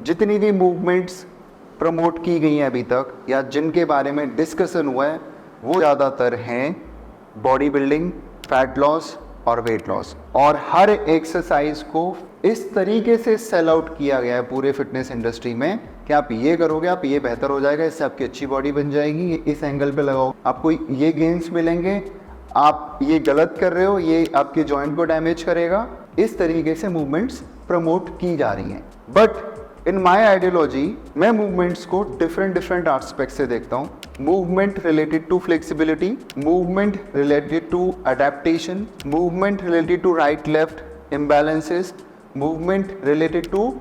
जितनी भी movements promote की गई हैं अभी तक या जिनके बारे में डिस्कशन हुआ है वो ज़्यादातर हैं बॉडी बिल्डिंग, फैट लॉस और वेट लॉस। और हर एक्सरसाइज को इस तरीके से सेल आउट किया गया है पूरे फिटनेस इंडस्ट्री में कि आप ये करोगे, आप ये बेहतर हो जाएगा, इससे आपकी अच्छी बॉडी बन जाएगी, इस एंगल पे लगाओ, आपको ये गेन्स मिलेंगे, आप ये गलत कर रहे हो, ये आपके जॉइंट को डैमेज करेगा। इस तरीके से मूवमेंट्स प्रमोट की जा रही हैं। बट इन माय आइडियोलॉजी मैं मूवमेंट्स को डिफरेंट एस्पेक्ट से देखता हूँ। Movement related to flexibility, movement related to adaptation, movement related to right left imbalances, movement related to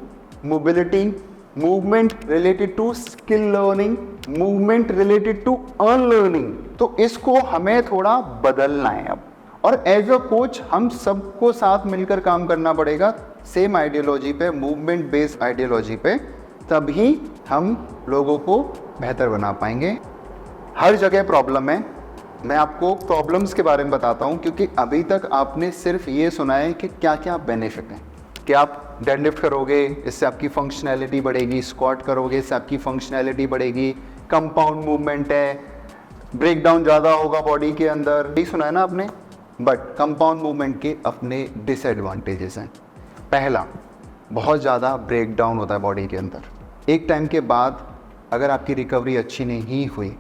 mobility, movement related to skill learning, movement related to unlearning. तो इसको हमें थोड़ा बदलना है अब, और एज अ कोच हम सबको साथ मिलकर काम करना पड़ेगा सेम आइडियोलॉजी पे, मूवमेंट बेस्ड आइडियोलॉजी पे, तभी हम लोगों को बेहतर बना पाएंगे। हर जगह प्रॉब्लम है, मैं आपको प्रॉब्लम्स के बारे में बताता हूँ, क्योंकि अभी तक आपने सिर्फ ये सुना है कि क्या क्या बेनिफिट हैं, कि आप डेडलिफ्ट करोगे इससे आपकी फंक्शनैलिटी बढ़ेगी, स्क्वाट करोगे इससे आपकी फंक्शनैलिटी बढ़ेगी, कंपाउंड मूवमेंट है, ब्रेक डाउन ज़्यादा होगा बॉडी के अंदर, यही सुना है ना आपने। बट कंपाउंड मूवमेंट के अपने डिसएडवांटेजेस हैं। पहला, बहुत ज़्यादा ब्रेक डाउन होता है बॉडी के अंदर। एक टाइम के बाद अगर आपकी रिकवरी अच्छी नहीं हुई,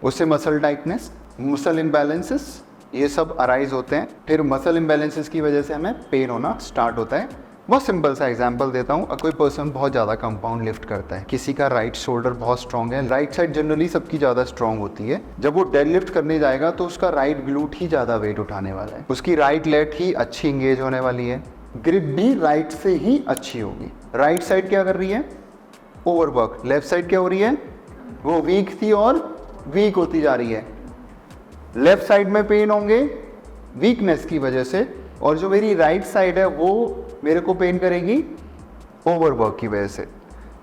उससे मसल टाइटनेस, मसल इम्बैलेंसेस, ये सब अराइज होते हैं। फिर मसल इम्बैलेंसेस की वजह से हमें पेन होना स्टार्ट होता है। बहुत सिंपल सा एग्जांपल देता हूँ। कोई पर्सन बहुत ज़्यादा कंपाउंड लिफ्ट करता है, किसी का राइट शोल्डर बहुत स्ट्रॉन्ग है, राइट साइड जनरली सबकी ज़्यादा स्ट्रॉन्ग होती है। जब वो डेड लिफ्ट करने जाएगा तो उसका राइट ग्लूट ही ज़्यादा वेट उठाने वाला है, उसकी राइट लेट ही अच्छी इंगेज होने वाली है, ग्रिप भी राइट से ही अच्छी होगी। राइट साइड क्या कर रही है? ओवरवर्क। लेफ्ट साइड क्या हो रही है? वो वीक थी और वीक होती जा रही है। लेफ्ट साइड में पेन होंगे वीकनेस की वजह से, और जो मेरी राइट साइड है वो मेरे को पेन करेगी ओवरवर्क की वजह से।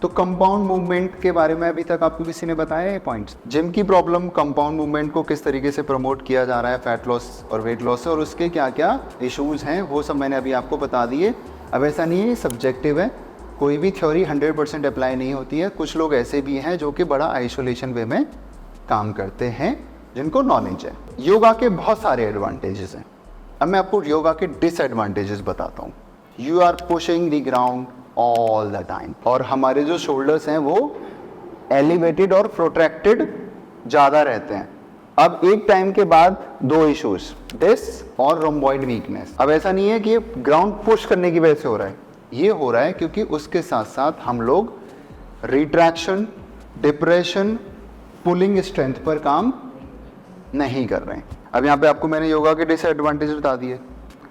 तो कंपाउंड मूवमेंट के बारे में अभी तक आपको किसी ने बताया ये पॉइंट्स? जिम की प्रॉब्लम कंपाउंड मूवमेंट को किस तरीके से प्रमोट किया जा रहा है फैट लॉस और वेट लॉस से, और उसके क्या क्या इश्यूज हैं वो सब मैंने अभी आपको बता दिए। अब ऐसा नहीं है, सब्जेक्टिव है, कोई भी थ्योरी 100% अप्लाई नहीं होती है। कुछ लोग ऐसे भी हैं जो कि बड़ा आइसोलेशन वे में काम करते हैं, जिनको नॉलेज है। योगा के बहुत सारे एडवांटेजेस हैं। अब मैं आपको योगा के डिसएडवांटेजेस बताता हूँ। You are pushing the ground all the time, और हमारे जो शोल्डर्स हैं वो एलिवेटेड और प्रोट्रैक्टेड ज़्यादा रहते हैं। अब एक टाइम के बाद दो इश्यूज, डिस और रोम्बॉइड वीकनेस। अब ऐसा नहीं है कि ग्राउंड पुश करने की वजह से हो रहा है, ये हो रहा है क्योंकि उसके साथ साथ हम लोग रिट्रैक्शन, डिप्रेशन, पुलिंग स्ट्रेंथ पर काम नहीं कर रहे हैं। अब यहाँ पे आपको मैंने योगा के डिसएडवांटेज बता दिए।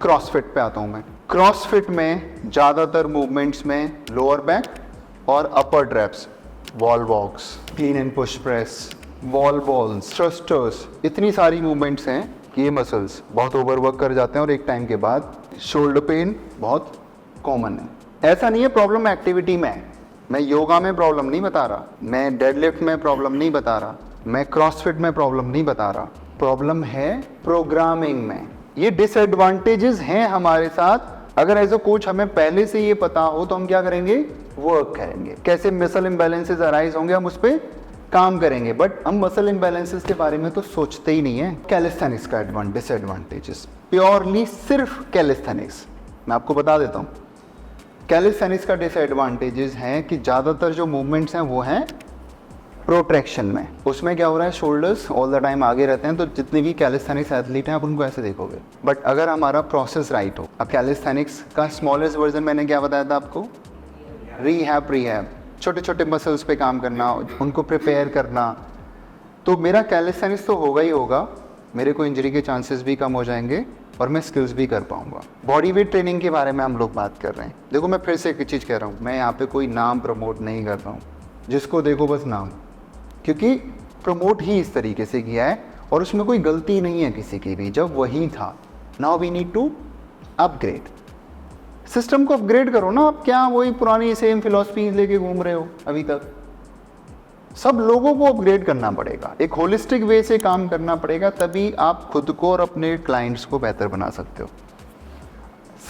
क्रॉसफिट पे आता हूँ मैं। क्रॉसफिट में ज़्यादातर मूवमेंट्स में लोअर बैक और upper traps, wall walks, clean and push press, wall balls, thrusters, इतनी सारी मूवमेंट्स हैं कि ये मसल्स बहुत ओवरवर्क कर जाते हैं और एक टाइम के बाद शोल्डर पेन बहुत कॉमन है। ऐसा नहीं है प्रॉब्लम एक्टिविटी में है, मैं योगा में प्रॉब्लम नहीं बता रहा, मैं डेडलिफ्ट में प्रॉब्लम नहीं बता रहा, मैं क्रॉसफिट में प्रॉब्लम नहीं बता रहा, प्रॉब्लम है प्रोग्रामिंग में। ये डिसएडवांटेजेस हैं हमारे साथ। अगर एज अ कोच हमें पहले से ये पता हो तो हम क्या करेंगे? वर्क करेंगे। कैसे मसल इम्बैलेंसेस अराइज होंगे हम उस पर काम करेंगे, बट हम मसल इम्बैलेंसेस के बारे में तो सोचते ही नहीं है। कैलिस्थेनिक्स का डिसएडवांटेजेस, प्योरली सिर्फ कैलिस्थेनिक्स मैं आपको बता देता हूँ। कैलिस्थेनिक्स का डिसएडवांटेजेस हैं कि ज़्यादातर जो मूवमेंट्स हैं वो हैं प्रोट्रैक्शन में। उसमें क्या हो रहा है? शोल्डर्स ऑल द टाइम आगे रहते हैं, तो जितने भी कैलिस्थेनिक्स एथलीट हैं आप उनको ऐसे देखोगे। बट अगर हमारा प्रोसेस राइट हो, अब कैलिस्थेनिक्स का स्मॉलेस्ट वर्जन मैंने क्या बताया था आपको? रिहैब, छोटे छोटे मसल्स पे काम करना, उनको प्रिपेयर करना। तो मेरा कैलिस्थेनिक्स तो होगा ही होगा, मेरे को इंजरी के चांसेस भी कम हो जाएंगे और मैं स्किल्स भी कर पाऊंगा। बॉडी वेट ट्रेनिंग के बारे में हम लोग बात कर रहे हैं। देखो मैं फिर से एक चीज़ कह रहा हूँ, मैं यहाँ पे कोई नाम प्रमोट नहीं कर रहा हूँ, जिसको देखो बस नाम, क्योंकि प्रमोट ही इस तरीके से किया है और उसमें कोई गलती नहीं है किसी की भी, जब वही था। Now we need to upgrade, system को अपग्रेड करो ना। आप क्या वही पुरानी सेम फिलॉसफी लेके घूम रहे हो अभी तक? सब लोगों को अपग्रेड करना पड़ेगा, एक होलिस्टिक वे से काम करना पड़ेगा, तभी आप खुद को और अपने क्लाइंट्स को बेहतर बना सकते हो।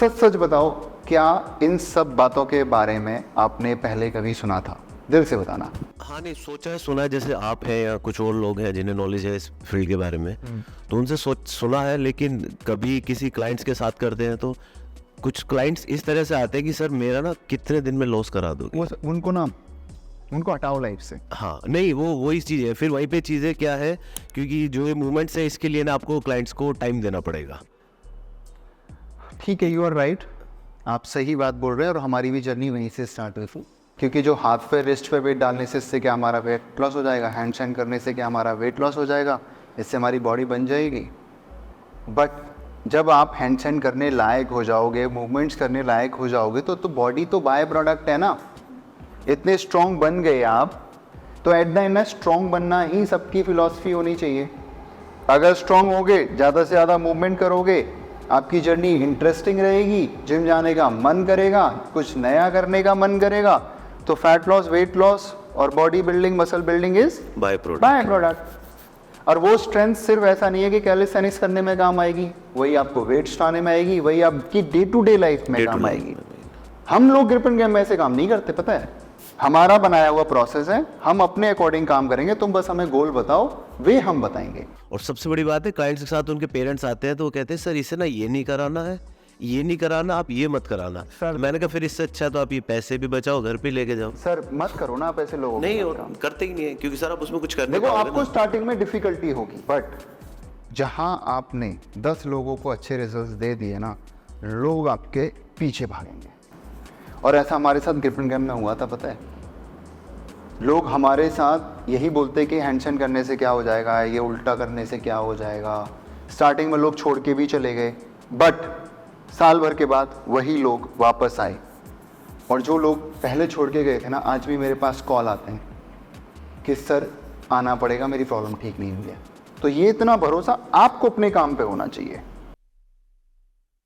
सच सच बताओ, क्या इन सब बातों के बारे में आपने पहले कभी सुना था? दिल से बताना। हाँ, नहीं सोचा है, सुना है, जैसे आप हैं या कुछ और लोग हैं जिन्हें नॉलेज है इस फील्ड के बारे में, तो उनसे सुना है, लेकिन कभी किसी क्लाइंट्स के साथ करते हैं तो कुछ क्लाइंट्स इस तरह से आते हैं कि सर मेरा ना कितने दिन में लॉस करा दोगे। उनको हटाओ लाइफ से। हाँ, नहीं वो वही चीज़ है, फिर वहीं पे चीज़ें क्या है, क्योंकि जो ये मूवमेंट्स है इसके लिए ना आपको क्लाइंट्स को टाइम देना पड़ेगा। ठीक है, यू आर राइट, आप सही बात बोल रहे हैं, और हमारी भी जर्नी वहीं से स्टार्ट हुई थी। क्योंकि जो हाथ पे रिस्ट पे वेट डालने से इससे क्या हमारा वेट लॉस हो जाएगा, हैंड स्टैंड करने से क्या हमारा वेट लॉस हो जाएगा, इससे हमारी बॉडी बन जाएगी। बट जब आप हैंड स्टैंड करने लायक हो जाओगे, मूवमेंट्स करने लायक हो जाओगे, तो बॉडी तो बाय प्रोडक्ट है ना। इतने स्ट्रॉन्ग बन गए आप, तो एट द एंड में स्ट्रॉन्ग बनना ही सबकी फिलॉसफी होनी चाहिए। अगर स्ट्रॉन्ग होगे, ज़्यादा से ज़्यादा मूवमेंट करोगे, आपकी जर्नी इंटरेस्टिंग रहेगी, जिम जाने का मन करेगा, कुछ नया करने का मन करेगा, तो फैट लॉस, वेट लॉस और body building, muscle building is by product. और वो स्ट्रेंथ सिर्फ ऐसा नहीं है कि कैलिस्थेनिक्स करने में काम आएगी, वही आपको वेट्स उठाने में आएगी, वही आपकी डे टू डे लाइफ में काम आएगी। हम लोग ग्रिप एंड गेम में ऐसे काम नहीं करते, पता है, हमारा बनाया हुआ प्रोसेस है, हम अपने अकॉर्डिंग काम करेंगे, तुम बस हमें गोल बताओ, वे हम बताएंगे। और सबसे बड़ी बात है, क्लाइंट्स के साथ उनके पेरेंट्स आते हैं तो वो कहते हैं सर इसे ना ये नहीं कराना है, ये नहीं कराना, आप ये मत कराना। सर, तो मैंने कहा फिर इससे अच्छा तो आप ये पैसे भी बचाओ, घर पे लेके जाओ। सर मत करो ना आप ऐसे लोगों नहीं, और करते ही नहीं है, क्योंकि सर आप उसमें कुछ करने देखो, आपको स्टार्टिंग में डिफिकल्टी होगी, बट जहां आपने 10 लोगों को अच्छे रिजल्ट्स दे दिए ना, लोग आपके पीछे भागेंगे। और ऐसा हमारे साथ ग्रिप एंड गेम में हुआ था, पता है, लोग हमारे साथ यही बोलते कि हैंडस्टैंड करने से क्या हो जाएगा, ये उल्टा करने से क्या हो जाएगा। स्टार्टिंग में लोग छोड़ के भी चले गए, बट साल भर के बाद वही लोग वापस आए। और जो लोग पहले छोड़ के गए थे ना, आज भी मेरे पास कॉल आते हैं कि सर आना पड़ेगा, मेरी प्रॉब्लम ठीक नहीं हुई है। तो ये इतना भरोसा आपको अपने काम पे होना चाहिए।